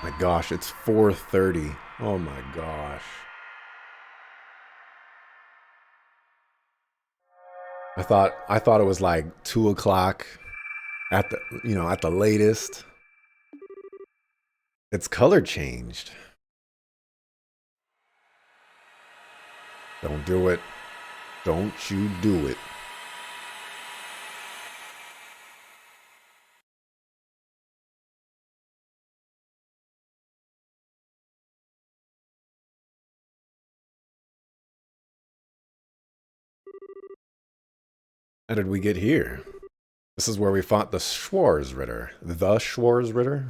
My gosh, it's 4:30. Oh my gosh. I thought it was like 2 o'clock at the at the latest. Its color changed. Don't do it. Don't you do it. How did we get here? This is where we fought the Schwarzritter. The Schwarzritter?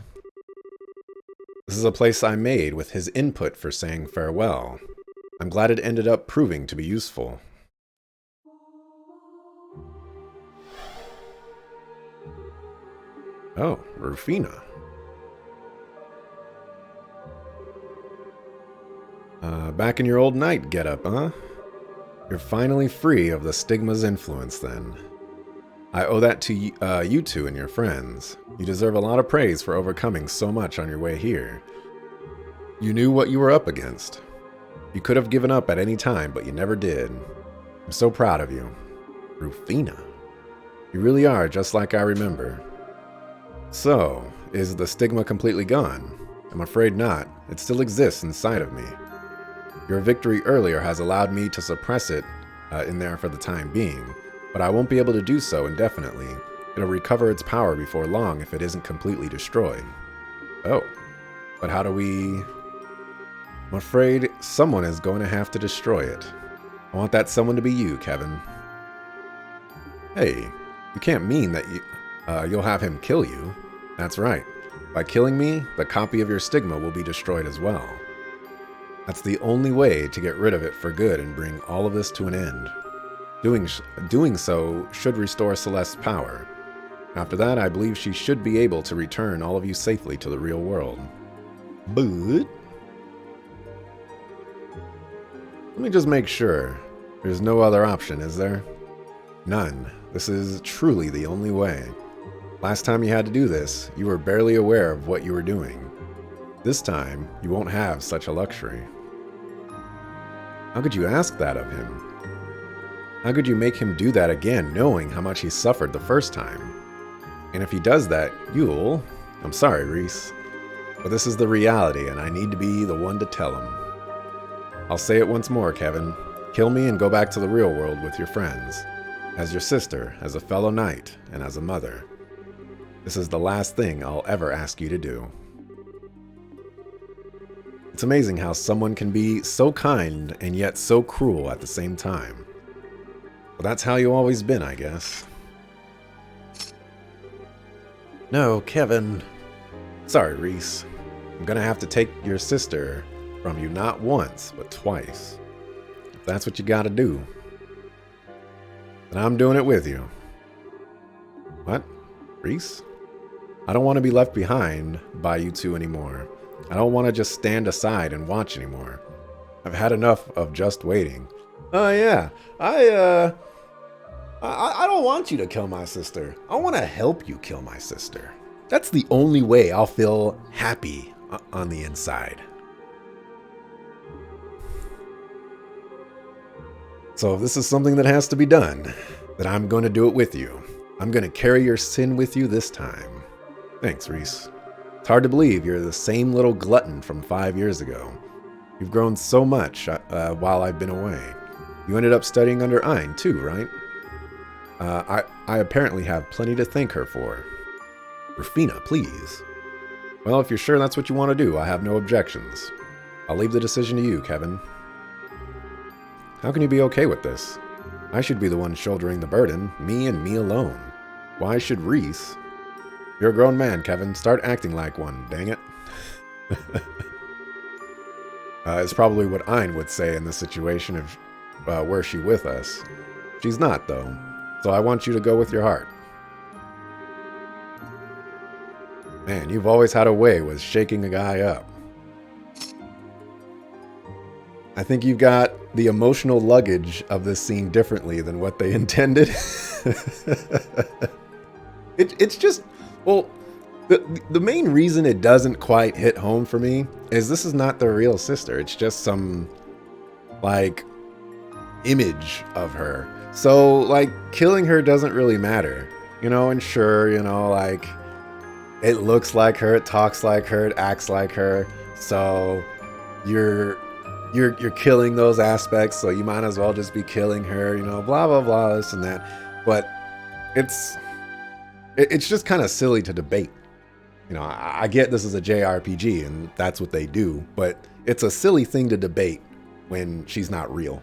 This is a place I made with his input for saying farewell. I'm glad it ended up proving to be useful. Oh, Rufina. Back in your old knight getup, huh? You're finally free of the stigma's influence, then. I owe that to you two and your friends. You deserve a lot of praise for overcoming so much on your way here. You knew what you were up against. You could have given up at any time, but you never did. I'm so proud of you. Rufina. You really are just like I remember. So, is the stigma completely gone? I'm afraid not. It still exists inside of me. Your victory earlier has allowed me to suppress it in there for the time being, but I won't be able to do so indefinitely. It'll recover its power before long if it isn't completely destroyed. Oh, but how do we... I'm afraid someone is going to have to destroy it. I want that someone to be you, Kevin. Hey, you can't mean that you'll have him kill you. That's right. By killing me, the copy of your stigma will be destroyed as well. That's the only way to get rid of it for good and bring all of this to an end. Doing so should restore Celeste's power. After that, I believe she should be able to return all of you safely to the real world. But... let me just make sure. There's no other option, is there? None. This is truly the only way. Last time you had to do this, you were barely aware of what you were doing. This time, you won't have such a luxury. How could you ask that of him? How could you make him do that again, knowing how much he suffered the first time? And if he does that, you'll... I'm sorry, Reese. But this is the reality, and I need to be the one to tell him. I'll say it once more, Kevin. Kill me and go back to the real world with your friends. As your sister, as a fellow knight, and as a mother. This is the last thing I'll ever ask you to do. It's amazing how someone can be so kind and yet so cruel at the same time. But that's how you've always been, I guess. No, Kevin. Sorry, Reese. I'm gonna have to take your sister from you not once, but twice. If that's what you gotta do, then I'm doing it with you. What? Reese? I don't want to be left behind by you two anymore. I don't want to just stand aside and watch anymore. I've had enough of just waiting. Oh yeah, I don't want you to kill my sister. I want to help you kill my sister. That's the only way I'll feel happy on the inside. So if this is something that has to be done, then I'm going to do it with you. I'm going to carry your sin with you this time. Thanks, Reese. It's hard to believe you're the same little glutton from 5 years ago. You've grown so much while I've been away. You ended up studying under Ein, too, right? I apparently have plenty to thank her for. Rufina, please. Well, if you're sure that's what you want to do, I have no objections. I'll leave the decision to you, Kevin. How can you be okay with this? I should be the one shouldering the burden, me and me alone. Why should Reese? You're a grown man, Kevin. Start acting like one, dang it. It's probably what Ein would say in this situation if were she with us. She's not, though. So I want you to go with your heart. Man, you've always had a way with shaking a guy up. I think you've got the emotional luggage of this scene differently than what they intended. It's just, well, The main reason it doesn't quite hit home for me is this is not the real sister. It's just some, like, image of her. So, like, killing her doesn't really matter. You know, and sure, you know, like, it looks like her, it talks like her, it acts like her. So, you're killing those aspects, so you might as well just be killing her, you know, blah, blah, blah, this and that. But it's just kind of silly to debate. You know, I get this is a JRPG and that's what they do, but it's a silly thing to debate when she's not real.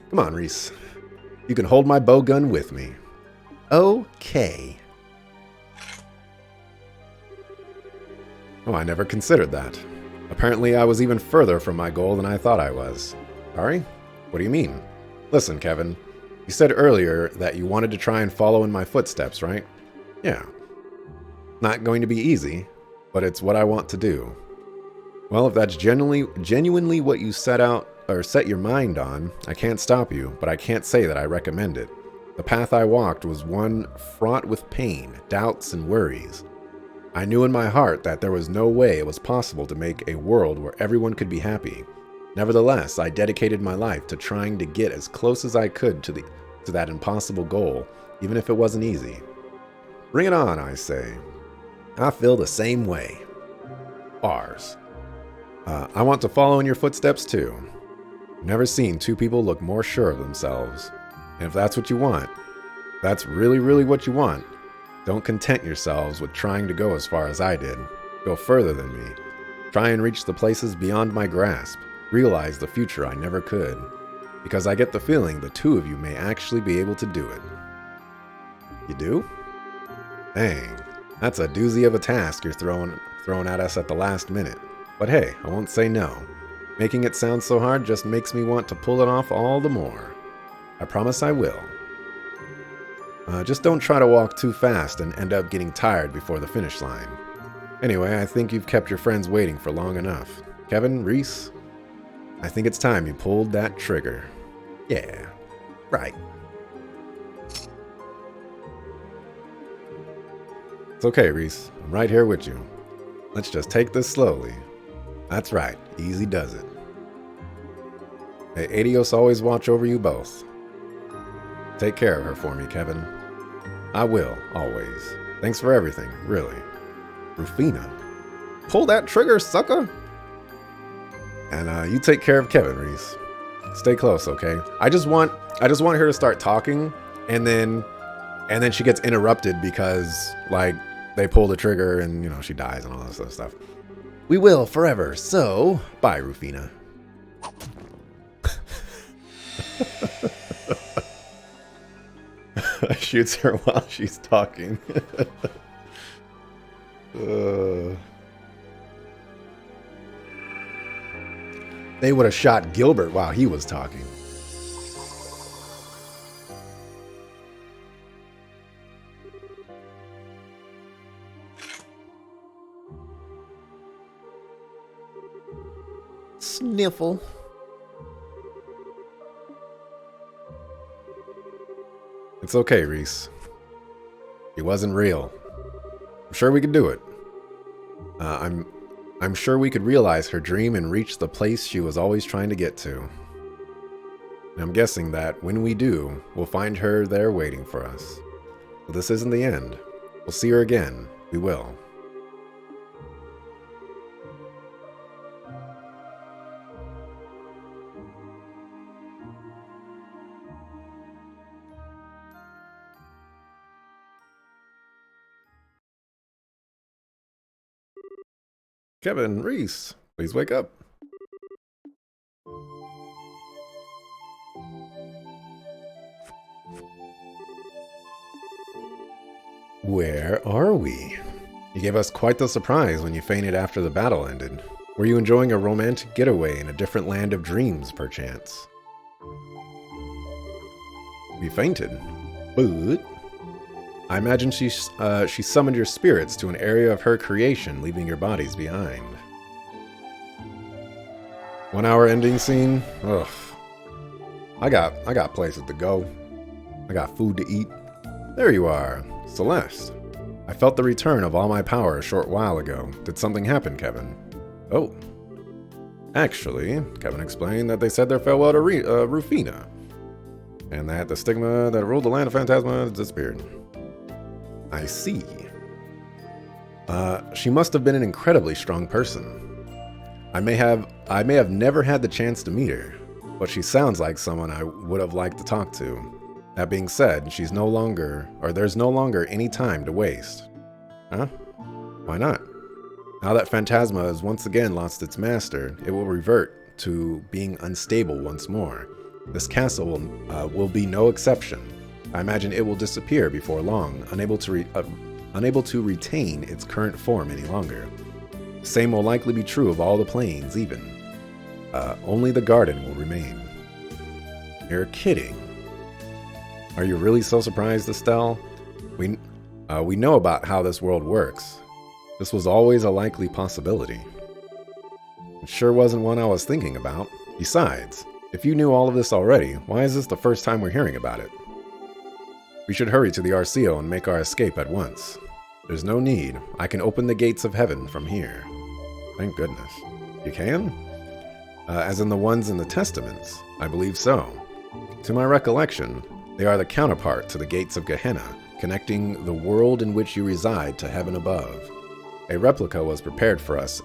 Come on, Rhys. You can hold my bowgun with me. Okay. Oh, I never considered that. Apparently I was even further from my goal than I thought I was. Sorry? What do you mean? Listen, Kevin. You said earlier that you wanted to try and follow in my footsteps, right? Yeah. Not going to be easy, but it's what I want to do. Well, if that's genuinely what you set out or set your mind on, I can't stop you, but I can't say that I recommend it. The path I walked was one fraught with pain, doubts, and worries. I knew in my heart that there was no way it was possible to make a world where everyone could be happy. Nevertheless, I dedicated my life to trying to get as close as I could to that impossible goal, even if it wasn't easy. Bring it on, I say. I feel the same way. Bars. I want to follow in your footsteps too. I've never seen two people look more sure of themselves. And if that's what you want, that's really, really what you want, don't content yourselves with trying to go as far as I did. Go further than me. Try and reach the places beyond my grasp. Realize the future I never could. Because I get the feeling the two of you may actually be able to do it. You do? Dang. That's a doozy of a task you're throwing at us at the last minute. But hey, I won't say no. Making it sound so hard just makes me want to pull it off all the more. I promise I will. Just don't try to walk too fast and end up getting tired before the finish line. Anyway, I think you've kept your friends waiting for long enough. Kevin, Rhys, I think it's time you pulled that trigger. Yeah, right. It's okay, Rhys. I'm right here with you. Let's just take this slowly. That's right. Easy does it. May Aidios always watch over you both. Take care of her for me, Kevin. I will, always. Thanks for everything, really. Rufina. Pull that trigger, sucker! And you take care of Kevin, Rhys. Stay close, okay? I just want her to start talking, and then she gets interrupted because, like, they pull the trigger and, you know, she dies and all this other stuff. We will forever, so bye, Rufina. Shoots her while she's talking. They would have shot Gilbert while he was talking. Sniffle. It's okay, Rhys. He wasn't real. I'm sure we could do it. I'm sure we could realize her dream and reach the place she was always trying to get to. And I'm guessing that when we do, we'll find her there waiting for us. But this isn't the end. We'll see her again. We will. Kevin, Rhys, please wake up. Where are we? You gave us quite the surprise when you fainted after the battle ended. Were you enjoying a romantic getaway in a different land of dreams, perchance? You fainted, but I imagine she summoned your spirits to an area of her creation, leaving your bodies behind. 1 hour ending scene? Ugh. I got places to go. I got food to eat. There you are, Celeste. I felt the return of all my power a short while ago. Did something happen, Kevin? Oh. Actually, Kevin explained that they said their farewell to Rufina, and that the stigma that ruled the land of Phantasma disappeared. I see. She must have been an incredibly strong person. I may have never had the chance to meet her, but she sounds like someone I would have liked to talk to. That being said, there's no longer any time to waste. Huh? Why not? Now that Phantasma has once again lost its master, it will revert to being unstable once more. This castle will be no exception. I imagine it will disappear before long, unable to retain its current form any longer. The same will likely be true of all the planes, even. Only the garden will remain. You're kidding. Are you really so surprised, Estelle? We know about how this world works. This was always a likely possibility. It sure wasn't one I was thinking about. Besides, if you knew all of this already, why is this the first time we're hearing about it? We should hurry to the Arcio and make our escape at once. There's no need. I can open the gates of heaven from here. Thank goodness. You can? As in the ones in the Testaments? I believe so. To my recollection, they are the counterpart to the gates of Gehenna, connecting the world in which you reside to heaven above. A replica was prepared for us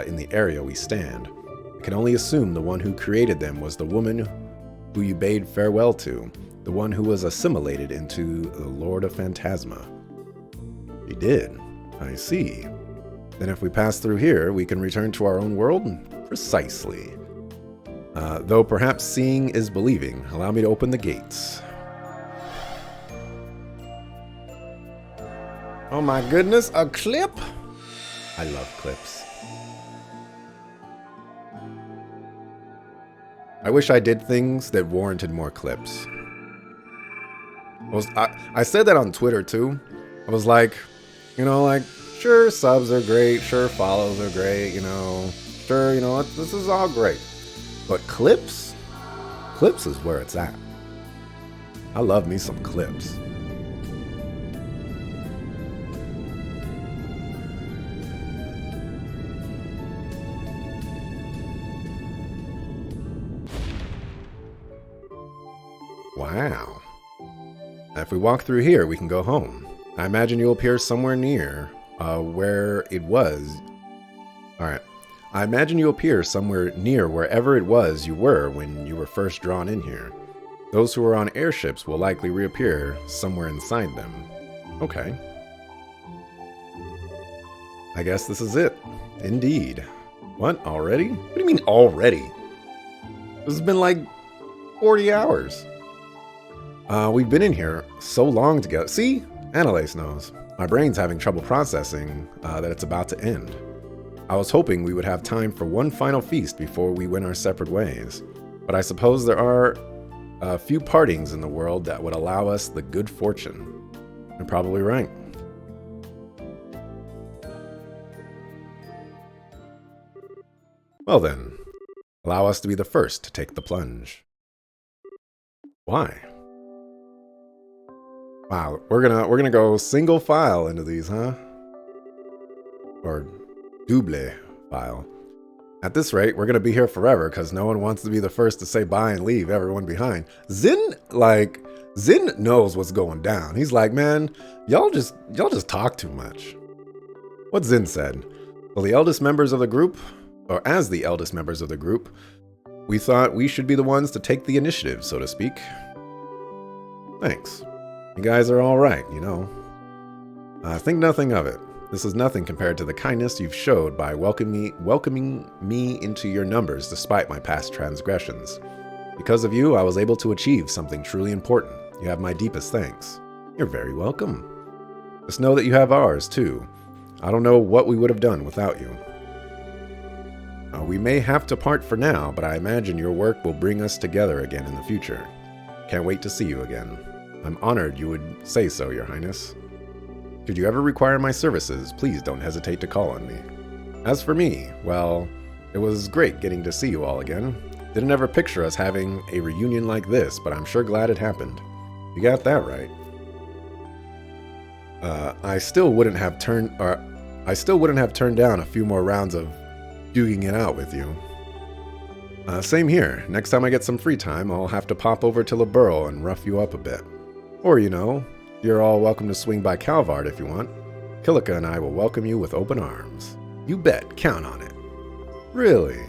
in the area we stand. I can only assume the one who created them was the woman who you bade farewell to, the one who was assimilated into the Lord of Phantasma. He did. I see. Then if we pass through here, we can return to our own world? Precisely. Though perhaps seeing is believing. Allow me to open the gates. Oh my goodness, a clip? I love clips. I wish I did things that warranted more clips. I said that on Twitter too. I was like, sure, subs are great, sure, follows are great, sure, this is all great. But clips is where it's at. I love me some clips. Wow. If we walk through here, we can go home. I imagine you'll appear somewhere near where it was. Alright. I imagine you'll appear somewhere near wherever it was you were when you were first drawn in here. Those who are on airships will likely reappear somewhere inside them. Okay. I guess this is it. Indeed. What? Already? What do you mean already? This has been like 40 hours. We've been in here so long together. See? Annalise knows. My brain's having trouble processing that it's about to end. I was hoping we would have time for one final feast before we went our separate ways. But I suppose there are a few partings in the world that would allow us the good fortune. You're probably right. Well then, allow us to be the first to take the plunge. Why? Wow, we're gonna go single file into these, huh? Or double file. At this rate, we're gonna be here forever because no one wants to be the first to say bye and leave everyone behind. Zin knows what's going down. He's like, man, y'all just talk too much. What Zin said. Well, the eldest members of the group, or as the eldest members of the group, we thought we should be the ones to take the initiative, so to speak. Thanks. You guys are all right, Think nothing of it. This is nothing compared to the kindness you've showed by welcoming me into your numbers despite my past transgressions. Because of you, I was able to achieve something truly important. You have my deepest thanks. You're very welcome. Just know that you have ours, too. I don't know what we would have done without you. We may have to part for now, but I imagine your work will bring us together again in the future. Can't wait to see you again. I'm honored you would say so, Your Highness. Should you ever require my services, please don't hesitate to call on me. As for me, well, it was great getting to see you all again. Didn't ever picture us having a reunion like this, but I'm sure glad it happened. You got that right. I still wouldn't have turned down a few more rounds of duking it out with you. Same here. Next time I get some free time, I'll have to pop over to Liberl and rough you up a bit. Or, you're all welcome to swing by Calvard if you want. Kilika and I will welcome you with open arms. You bet, count on it. Really?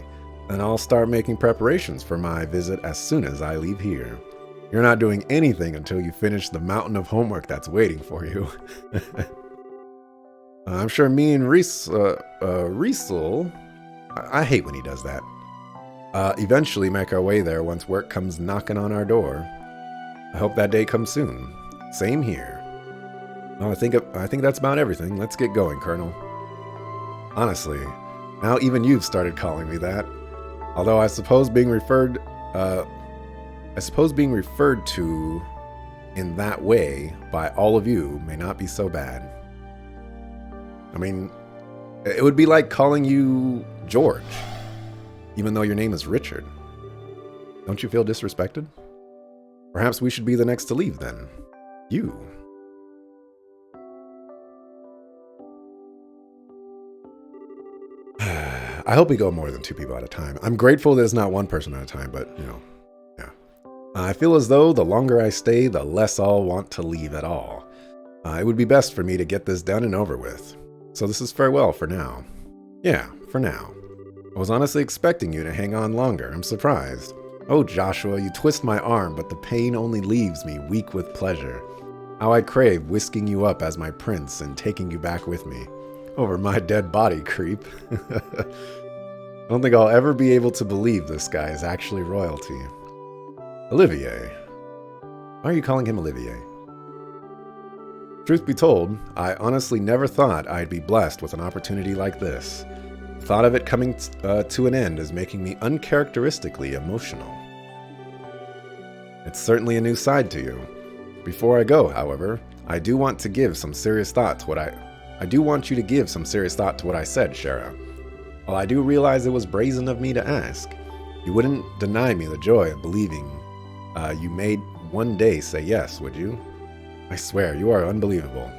Then I'll start making preparations for my visit as soon as I leave here. You're not doing anything until you finish the mountain of homework that's waiting for you. I'm sure me and Riesel, I hate when he does that. Eventually make our way there once work comes knocking on our door. I hope that day comes soon. Same here. Well, I think that's about everything. Let's get going, Colonel. Honestly, now even you've started calling me that. Although I suppose being referred to in that way by all of you may not be so bad. I mean, it would be like calling you George, even though your name is Richard. Don't you feel disrespected? Perhaps we should be the next to leave then. You. I hope we go more than 2 people at a time. I'm grateful there's not 1 person at a time, but, yeah. I feel as though the longer I stay, the less I'll want to leave at all. It would be best for me to get this done and over with. So this is farewell for now. Yeah, for now. I was honestly expecting you to hang on longer. I'm surprised. Oh, Joshua, you twist my arm, but the pain only leaves me weak with pleasure. How I crave whisking you up as my prince and taking you back with me. Over my dead body, creep. I don't think I'll ever be able to believe this guy is actually royalty. Olivier. Why are you calling him Olivier? Truth be told, I honestly never thought I'd be blessed with an opportunity like this. The thought of it coming to an end is making me uncharacteristically emotional. It's certainly a new side to you. Before I go, however, I do want you to give some serious thought to what I said, Shara. While I do realize it was brazen of me to ask, you wouldn't deny me the joy of believing you made one day say yes, would you? I swear, you are unbelievable.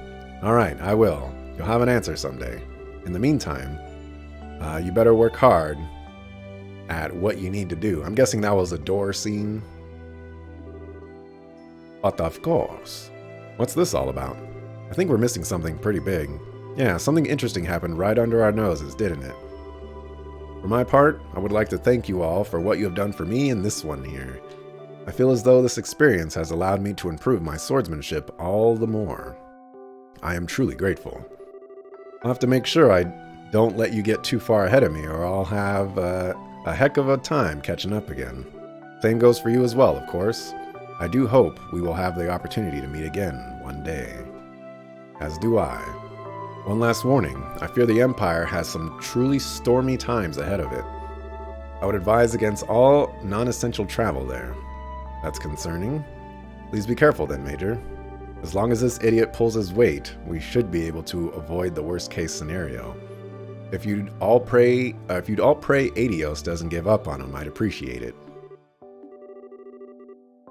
All right, I will. You'll have an answer someday. In the meantime, you better work hard at what you need to do. I'm guessing that was a door scene. But of course. What's this all about? I think we're missing something pretty big. Yeah, something interesting happened right under our noses, didn't it? For my part, I would like to thank you all for what you have done for me and this one here. I feel as though this experience has allowed me to improve my swordsmanship all the more. I am truly grateful. I'll have to make sure I don't let you get too far ahead of me, or I'll have a heck of a time catching up again. Same goes for you as well, of course. I do hope we will have the opportunity to meet again one day. As do I. One last warning, I fear the Empire has some truly stormy times ahead of it. I would advise against all non-essential travel there. That's concerning. Please be careful then, Major. As long as this idiot pulls his weight, we should be able to avoid the worst-case scenario. If you'd all pray Adios doesn't give up on him, I'd appreciate it.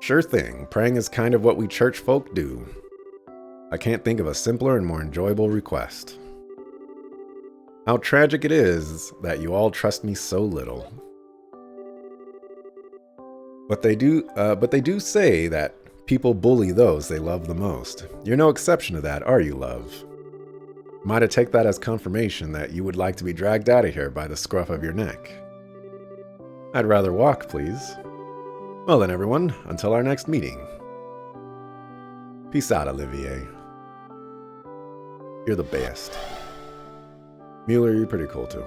Sure thing, praying is kind of what we church folk do. I can't think of a simpler and more enjoyable request. How tragic it is that you all trust me so little. But they do say that people bully those they love the most. You're no exception to that, are you, love? Might I take that as confirmation that you would like to be dragged out of here by the scruff of your neck? I'd rather walk, please. Well then, everyone, until our next meeting. Peace out, Olivier. You're the best. Mueller, you're pretty cool too.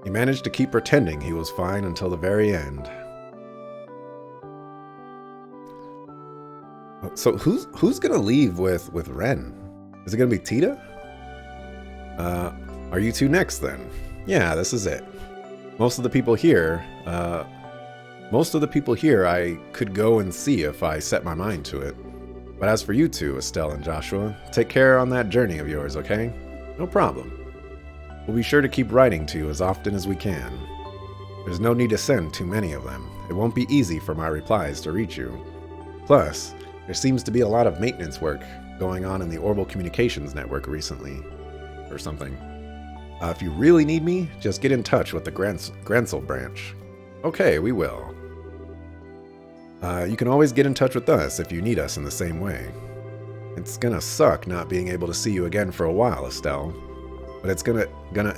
He managed to keep pretending he was fine until the very end. So who's gonna leave with Ren? Is it gonna be Tita? Are you two next then? Yeah, this is it. Most of the people here I could go and see if I set my mind to it. But as for you two, Estelle and Joshua, take care on that journey of yours, okay? No problem. We'll be sure to keep writing to you as often as we can. There's no need to send too many of them. It won't be easy for my replies to reach you. Plus, there seems to be a lot of maintenance work going on in the Orbital Communications Network recently, or something. If you really need me, just get in touch with the Grensel branch. Okay, we will. You can always get in touch with us if you need us in the same way. It's gonna suck not being able to see you again for a while, Estelle. But it's gonna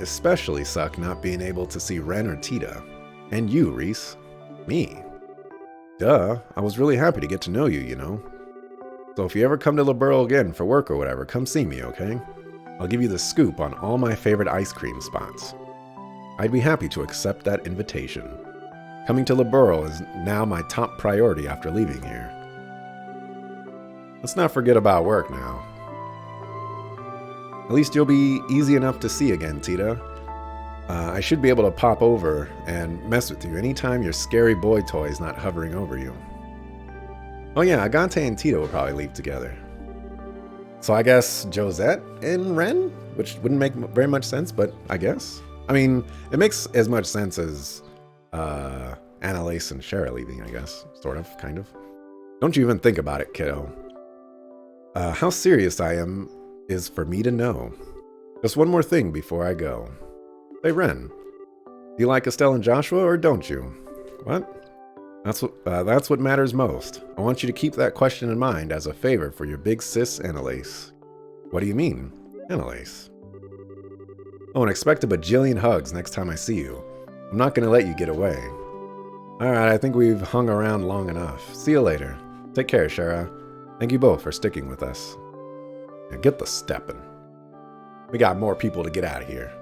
especially suck not being able to see Ren or Tita. And you, Reese. Me. Duh, I was really happy to get to know you, you know. So if you ever come to Liberl again for work or whatever, come see me, okay? I'll give you the scoop on all my favorite ice cream spots. I'd be happy to accept that invitation. Coming to Liberl is now my top priority after leaving here. Let's not forget about work now. At least you'll be easy enough to see again, Tita. I should be able to pop over and mess with you anytime your scary boy toy is not hovering over you. Oh yeah, Agante and Tita will probably leave together. So I guess Josette and Ren? Which wouldn't make very much sense, but I guess. I mean, it makes as much sense as Annalise and Shara leaving, I guess. Sort of, kind of. Don't you even think about it, kiddo. How serious I am is for me to know. Just one more thing before I go. Hey, Ren. Do you like Estelle and Joshua, or don't you? What? That's what matters most. I want you to keep that question in mind as a favor for your big sis, Annalise. What do you mean, Annalise? Oh, and expect a bajillion hugs next time I see you. I'm not going to let you get away. Alright, I think we've hung around long enough. See you later. Take care, Shara. Thank you both for sticking with us. Now get the steppin'. We got more people to get out of here.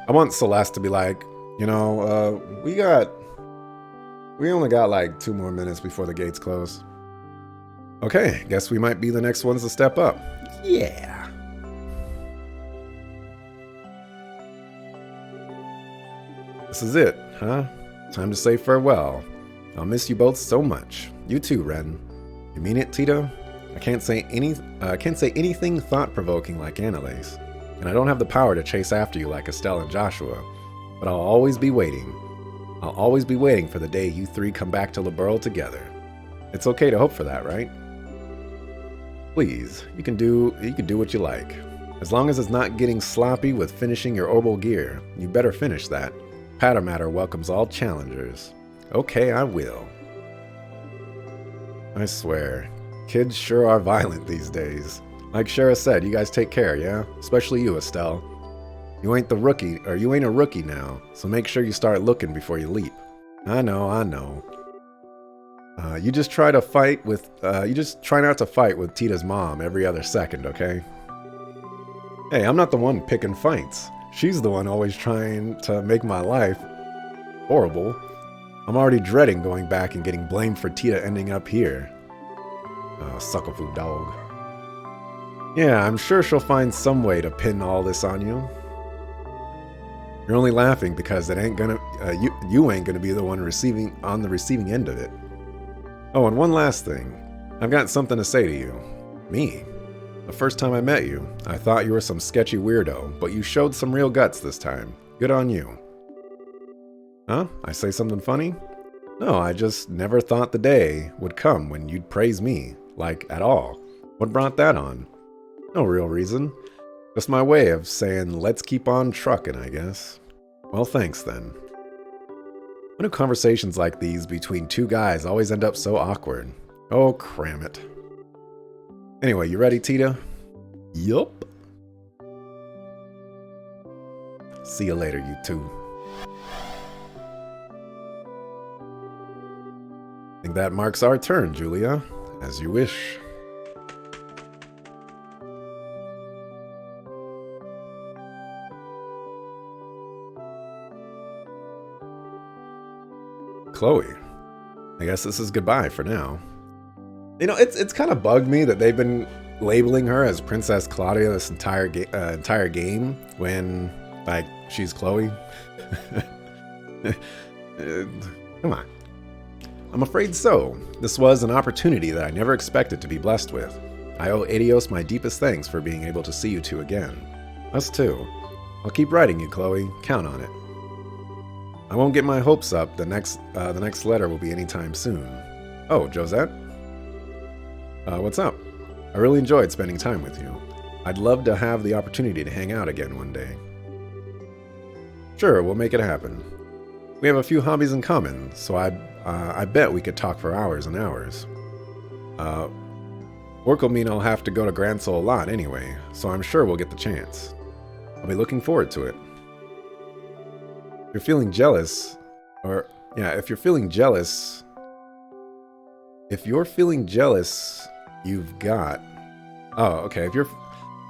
I want Celeste to be like, you know, we only got like 2 more minutes before the gates close. Okay, guess we might be the next ones to step up. Yeah. This is it, huh? Time to say farewell. I'll miss you both so much. You too, Ren. You mean it, Tita? I can't say anything thought-provoking like Annalise, and I don't have the power to chase after you like Estelle and Joshua, but I'll always be waiting. I'll always be waiting for the day you 3 come back to Liberl together. It's okay to hope for that, right? Please, you can do what you like. As long as it's not getting sloppy with finishing your orbital gear, you better finish that. Patamatter welcomes all challengers. Okay, I will. I swear, kids sure are violent these days. Like Shara said, you guys take care, yeah? Especially you, Estelle. You ain't a rookie now, so make sure you start looking before you leap. I know. You just try not to fight with Tita's mom every other second, okay? Hey, I'm not the one picking fights. She's the one always trying to make my life horrible. I'm already dreading going back and getting blamed for Tita ending up here. Sucklefoot dog. Yeah, I'm sure she'll find some way to pin all this on you. You're only laughing because it ain't gonna, you ain't gonna be the one on the receiving end of it. Oh, and one last thing. I've got something to say to you. Me. The first time I met you, I thought you were some sketchy weirdo, but you showed some real guts this time. Good on you. Huh? I say something funny? No, I just never thought the day would come when you'd praise me, like, at all. What brought that on? No real reason. Just my way of saying, let's keep on trucking, I guess. Well, thanks then. Why do conversations like these between 2 guys always end up so awkward? Oh, cram it. Anyway, you ready, Tita? Yup. See you later, you two. I think that marks our turn, Julia. As you wish. Chloe. I guess this is goodbye for now. You know, it's kind of bugged me that they've been labeling her as Princess Claudia this entire game when, like, she's Chloe. Come on. I'm afraid so. This was an opportunity that I never expected to be blessed with. I owe Adios my deepest thanks for being able to see you two again. Us too. I'll keep writing you, Chloe. Count on it. I won't get my hopes up. The next letter will be anytime soon. Oh, Josette? What's up? I really enjoyed spending time with you. I'd love to have the opportunity to hang out again one day. Sure, we'll make it happen. We have a few hobbies in common, so I bet we could talk for hours and hours. Work will mean I'll have to go to Grand Soul a lot anyway, so I'm sure we'll get the chance. I'll be looking forward to it. If you're feeling jealous, if you're feeling jealous, you've got... Oh, okay,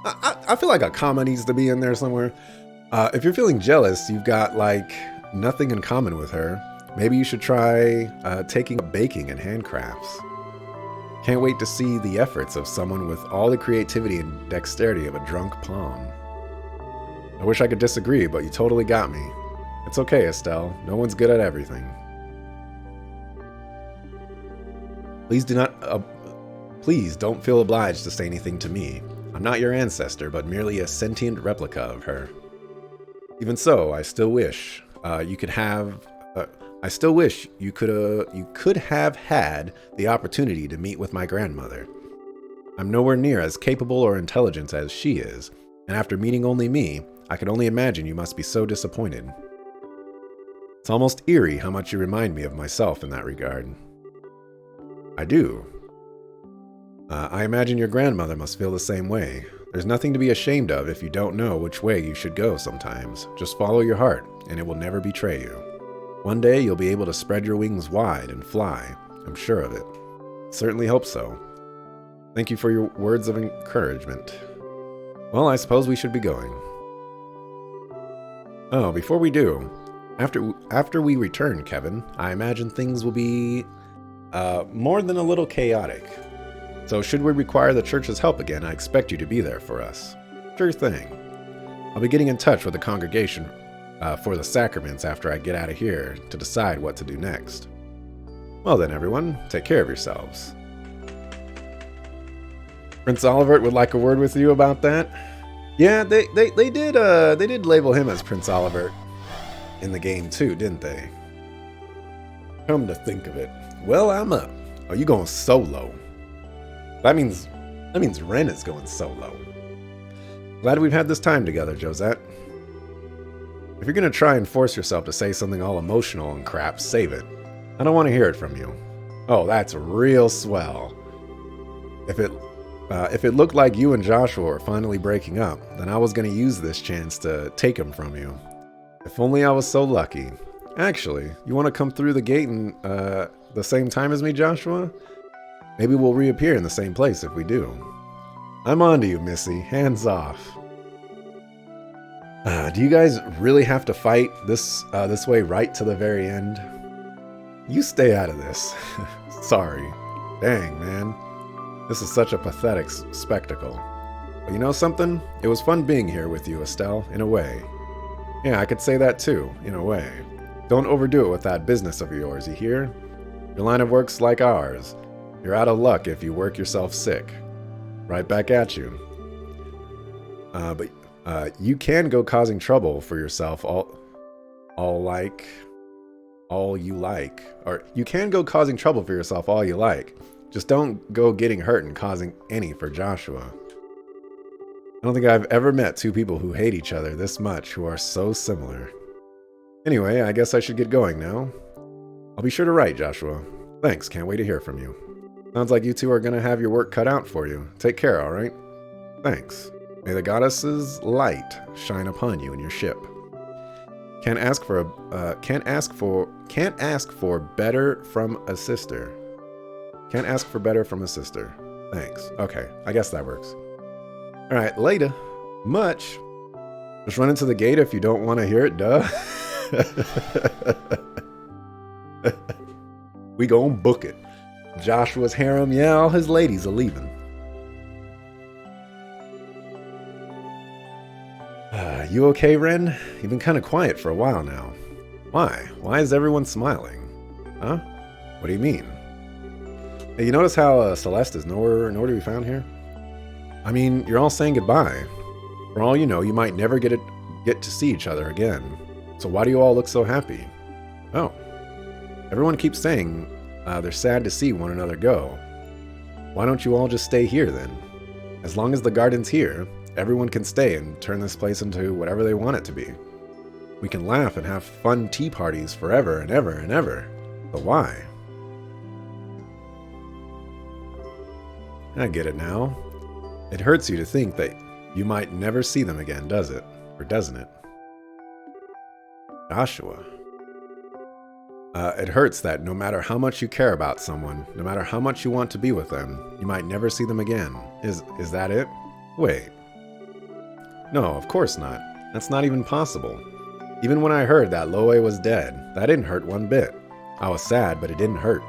I feel like a comma needs to be in there somewhere. If you're feeling jealous, you've got, like, nothing in common with her. Maybe you should try taking up baking and handcrafts. Can't wait to see the efforts of someone with all the creativity and dexterity of a drunk palm. I wish I could disagree, but you totally got me. It's okay, Estelle. No one's good at everything. Please don't feel obliged to say anything to me. I'm not your ancestor, but merely a sentient replica of her. Even so, I still wish you could have had the opportunity to meet with my grandmother. I'm nowhere near as capable or intelligent as she is, and after meeting only me, I can only imagine you must be so disappointed. It's almost eerie how much you remind me of myself in that regard. I do. I imagine your grandmother must feel the same way. There's nothing to be ashamed of if you don't know which way you should go sometimes. Just follow your heart, and it will never betray you. One day you'll be able to spread your wings wide and fly. I'm sure of it. Certainly hope so. Thank you for your words of encouragement. Well, I suppose we should be going. Oh, before we do, after we return, Kevin, I imagine things will be more than a little chaotic. So should we require the church's help again, I expect you to be there for us. Sure thing. I'll be getting in touch with the congregation for the sacraments after I get out of here to decide what to do next. Well then, everyone, take care of yourselves. Prince Olivert would like a word with you about that. Yeah, they did label him as Prince Olivert in the game too, didn't they? Come to think of it. Well, I'm up. Oh, you going solo? That means Ren is going solo. Glad we've had this time together, Josette. If you're gonna try and force yourself to say something all emotional and crap, save it. I don't want to hear it from you. Oh, that's real swell. If it looked like you and Joshua were finally breaking up, then I was gonna use this chance to take him from you. If only I was so lucky. Actually, you want to come through the gate and the same time as me, Joshua? Maybe we'll reappear in the same place if we do. I'm on to you, Missy. Hands off. Do you guys really have to fight this way right to the very end? You stay out of this. Sorry. Dang, man. This is such a pathetic spectacle. But you know something? It was fun being here with you, Estelle, in a way. Yeah, I could say that too, in a way. Don't overdo it with that business of yours, you hear? Your line of work's like ours. You're out of luck if you work yourself sick. Right back at you. But you can go causing trouble for yourself all you like. Or you can go causing trouble for yourself all you like. Just don't go getting hurt and causing any for Joshua. I don't think I've ever met two people who hate each other this much who are so similar. Anyway, I guess I should get going now. I'll be sure to write, Joshua. Thanks, can't wait to hear from you. Sounds like you two are going to have your work cut out for you. Take care, alright? Thanks. May the goddess's light shine upon you and your ship. Can't ask for better from a sister. Can't ask for better from a sister. Thanks. Okay, I guess that works. Alright, later. Much. Just run into the gate if you don't want to hear it, duh. We gon' book it. Joshua's harem, yeah, all his ladies are leaving. You okay, Ren? You've been kind of quiet for a while now. Why? Why is everyone smiling? Huh? What do you mean? Hey, you notice how Celeste is nowhere to be found here? I mean, you're all saying goodbye. For all you know, you might never get to see each other again. So why do you all look so happy? Oh. Everyone keeps saying they're sad to see one another go. Why don't you all just stay here then? As long as the garden's here, everyone can stay and turn this place into whatever they want it to be. We can laugh and have fun tea parties forever and ever and ever. But why? I get it now. It hurts you to think that you might never see them again, does it? Or doesn't it? Joshua. It hurts that no matter how much you care about someone, no matter how much you want to be with them, you might never see them again. Is that it? Wait. No, of course not. That's not even possible. Even when I heard that Loe was dead, that didn't hurt one bit. I was sad, but it didn't hurt.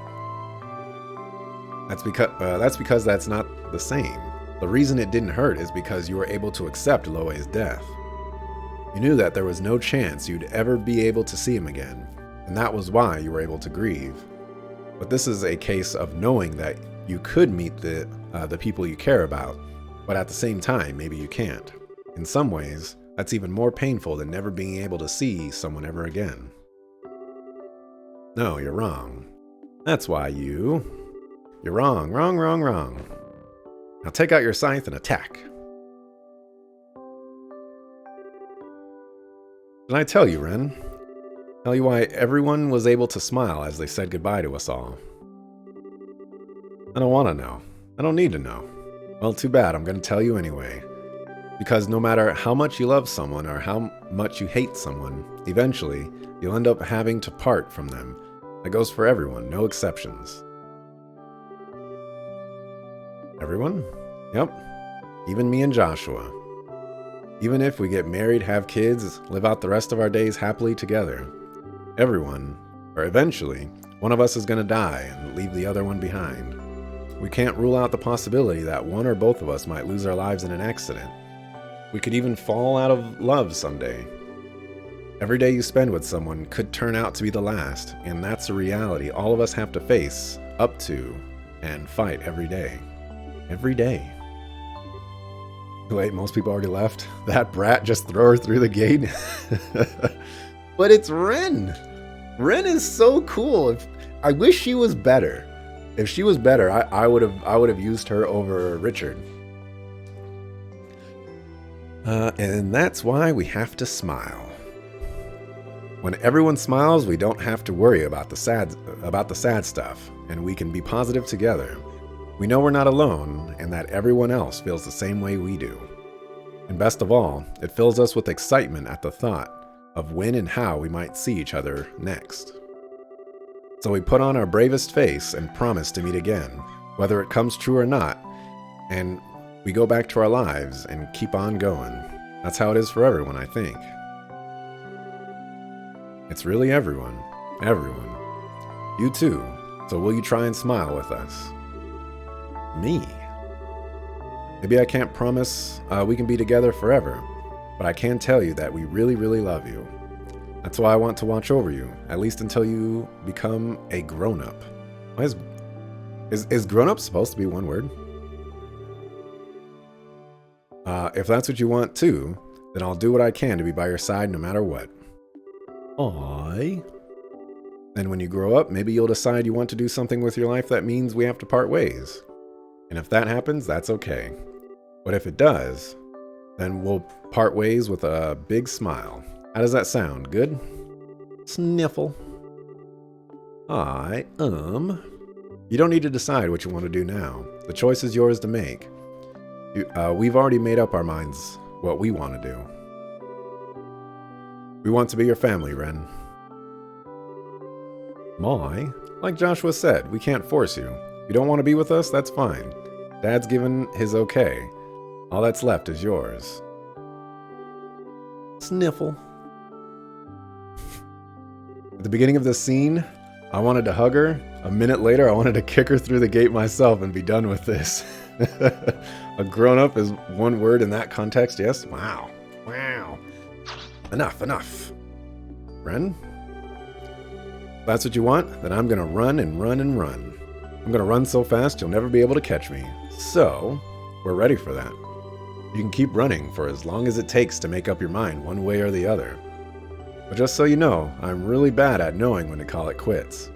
That's because that's not the same. The reason it didn't hurt is because you were able to accept Loe's death. You knew that there was no chance you'd ever be able to see him again, and that was why you were able to grieve. But this is a case of knowing that you could meet the people you care about, but at the same time, maybe you can't. In some ways, that's even more painful than never being able to see someone ever again. No, you're wrong. That's why you're wrong, wrong, wrong, wrong. Now take out your scythe and attack. Did I tell you, Ren? Tell you why everyone was able to smile as they said goodbye to us all. I don't want to know. I don't need to know. Well, too bad. I'm going to tell you anyway. Because no matter how much you love someone or how much you hate someone, eventually you'll end up having to part from them. That goes for everyone, no exceptions. Everyone? Yep. Even me and Joshua. Even if we get married, have kids, live out the rest of our days happily together. Everyone, or eventually, one of us is going to die and leave the other one behind. We can't rule out the possibility that one or both of us might lose our lives in an accident. We could even fall out of love someday. Every day you spend with someone could turn out to be the last, and that's a reality all of us have to face, up to, and fight every day. Every day. Wait, most people already left? That brat just throw her through the gate? But it's Ren! Ren is so cool. I wish she was better. If she was better, I would have used her over Richard. And that's why we have to smile. When everyone smiles, we don't have to worry about the sad stuff, and we can be positive together. We know we're not alone, and that everyone else feels the same way we do. And best of all, it fills us with excitement at the thought of when and how we might see each other next. So we put on our bravest face and promise to meet again, whether it comes true or not, and we go back to our lives and keep on going. That's how it is for everyone, I think. It's really everyone. Everyone. You too. So will you try and smile with us? Me? Maybe I can't promise we can be together forever, but I can tell you that we really, really love you. That's why I want to watch over you, at least until you become a grown-up. Why is grown-up supposed to be one word? If that's what you want too, then I'll do what I can to be by your side no matter what. Aye. Then when you grow up, maybe you'll decide you want to do something with your life that means we have to part ways. And if that happens, that's okay. But if it does, then we'll part ways with a big smile. How does that sound? Good? Sniffle. You don't need to decide what you want to do now. The choice is yours to make. We've already made up our minds what we want to do. We want to be your family, Ren. Like Joshua said, we can't force you. If you don't want to be with us, that's fine. Dad's given his okay. All that's left is yours. Sniffle. At the beginning of this scene, I wanted to hug her. A minute later, I wanted to kick her through the gate myself and be done with this. A grown-up is one word in that context, yes? Wow. Wow. Enough. Ren? If that's what you want, then I'm gonna run and run and run. I'm gonna run so fast you'll never be able to catch me. So, we're ready for that. You can keep running for as long as it takes to make up your mind one way or the other. But just so you know, I'm really bad at knowing when to call it quits.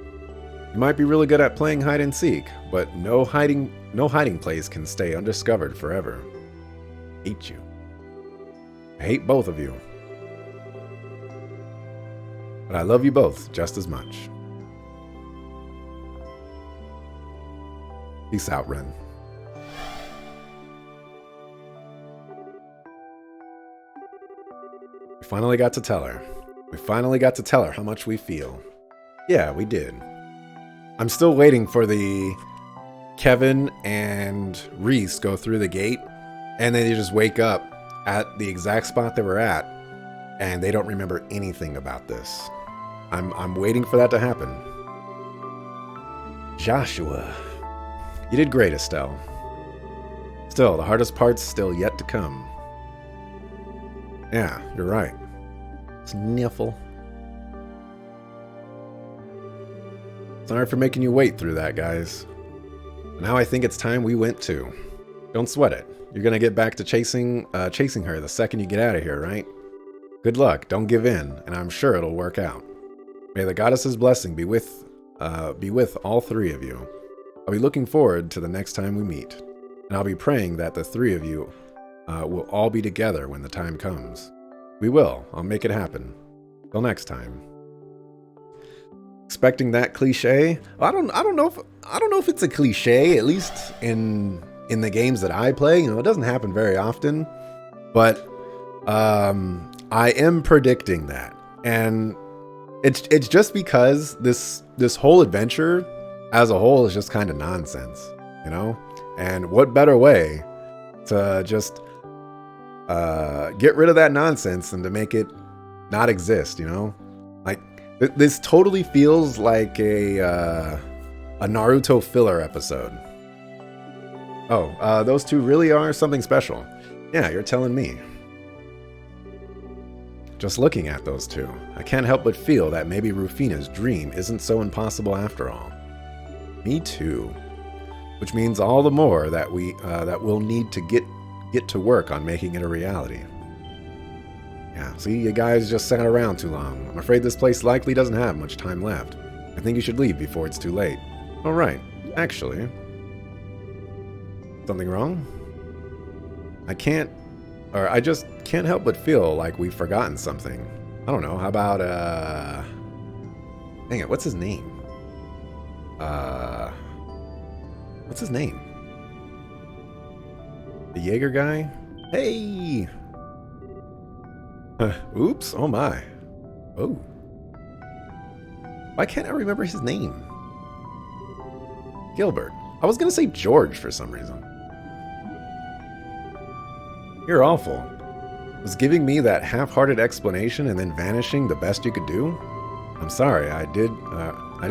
You might be really good at playing hide and seek, but no hiding place can stay undiscovered forever. hate you. I hate both of you. But I love you both just as much. Peace out, Ren. We finally got to tell her. We finally got to tell her how much we feel. Yeah, we did. I'm still waiting for the Kevin and Reese go through the gate, and then they just wake up at the exact spot they were at, and they don't remember anything about this. I'm waiting for that to happen. Joshua. You did great, Estelle. Still, the hardest part's still yet to come. Yeah, you're right. Sniffle. Sorry for making you wait through that, guys. Now I think it's time we went too. Don't sweat it. You're gonna get back to chasing her the second you get out of here, right? Good luck. Don't give in, and I'm sure it'll work out. May the goddess's blessing be with all three of you. I'll be looking forward to the next time we meet, and I'll be praying that the three of you will all be together when the time comes. We will. I'll make it happen. Till next time. Expecting that cliche? I don't know if it's a cliche. At least in the games that I play, it doesn't happen very often. But I am predicting that, and it's just because this whole adventure as a whole is just kind of nonsense, And what better way to just get rid of that nonsense than to make it not exist, Like, this totally feels like a Naruto filler episode. Oh, those two really are something special. Yeah, you're telling me. Just looking at those two, I can't help but feel that maybe Rufina's dream isn't so impossible after all. Me too. Which means all the more that we'll need to get to work on making it a reality. Yeah, see, you guys just sat around too long. I'm afraid this place likely doesn't have much time left. I think you should leave before it's too late. All right, actually. Something wrong? I just can't help but feel like we've forgotten something. I don't know, how about, dang it, what's his name? What's his name? The Jaeger guy? Hey! Oops, oh my. Oh. Why can't I remember his name? Gilbert. I was gonna say George for some reason. You're awful. Was giving me that half-hearted explanation and then vanishing the best you could do? I'm sorry, I did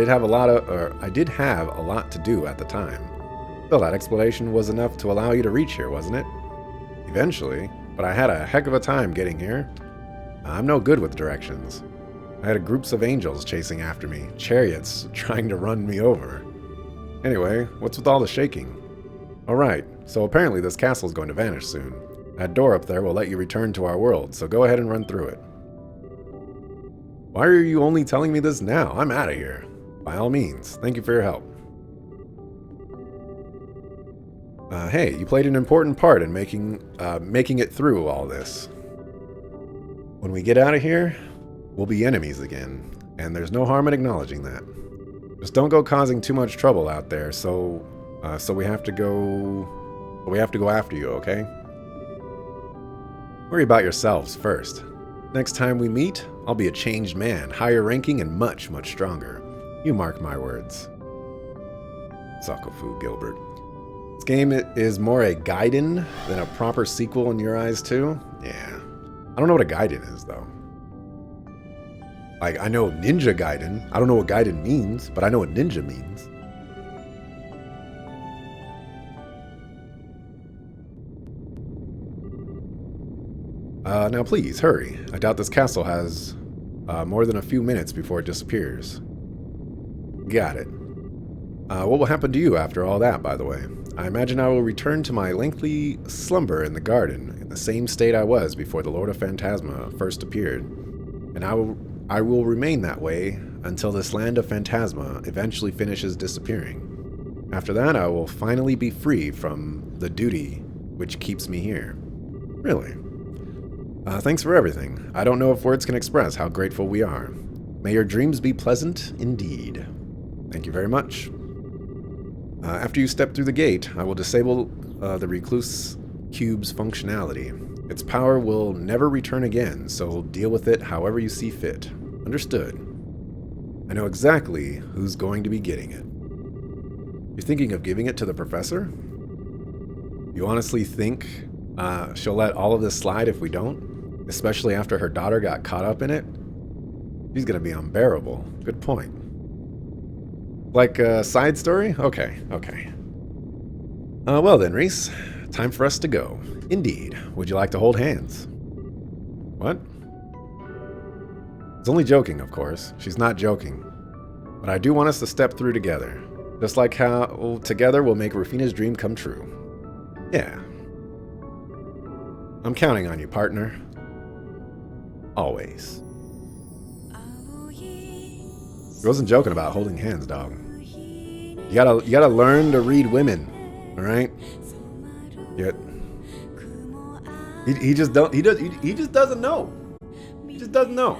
have a lot to do at the time. Still, that explanation was enough to allow you to reach here, wasn't it? Eventually, but I had a heck of a time getting here. I'm no good with directions. I had groups of angels chasing after me, chariots trying to run me over. Anyway, what's with all the shaking? Alright, so apparently this castle's going to vanish soon. That door up there will let you return to our world, so go ahead and run through it. Why are you only telling me this now? I'm out of here. By all means, thank you for your help. Hey, you played an important part in making it through all this. When we get out of here, we'll be enemies again, and there's no harm in acknowledging that. Just don't go causing too much trouble out there, so we have to go after you, okay? Worry about yourselves first. Next time we meet, I'll be a changed man, higher ranking and much, much stronger. You mark my words. Sakofu, Gilbert. This game is more a Gaiden than a proper sequel in your eyes too? Yeah. I don't know what a Gaiden is, though. Like, I know Ninja Gaiden. I don't know what Gaiden means, but I know what ninja means. Now please, hurry. I doubt this castle has more than a few minutes before it disappears. Got it. What will happen to you after all that, by the way? I imagine I will return to my lengthy slumber in the garden, in the same state I was before the Lord of Phantasma first appeared. And I will remain that way until this land of Phantasma eventually finishes disappearing. After that, I will finally be free from the duty which keeps me here. Really? Thanks for everything. I don't know if words can express how grateful we are. May your dreams be pleasant indeed. Thank you very much. After you step through the gate, I will disable the Recluse Cube's functionality. Its power will never return again, so deal with it however you see fit. Understood. I know exactly who's going to be getting it. You're thinking of giving it to the professor? You honestly think she'll let all of this slide if we don't? Especially after her daughter got caught up in it? She's gonna be unbearable. Good point. Like a side story? Okay. Well then, Reese. Time for us to go. Indeed. Would you like to hold hands? What? It's only joking, of course. She's not joking. But I do want us to step through together. Just like how together we'll make Rufina's dream come true. Yeah. I'm counting on you, partner. Always. He wasn't joking about holding hands, dog. You gotta learn to read women, all right? Yet he just doesn't know. He just doesn't know.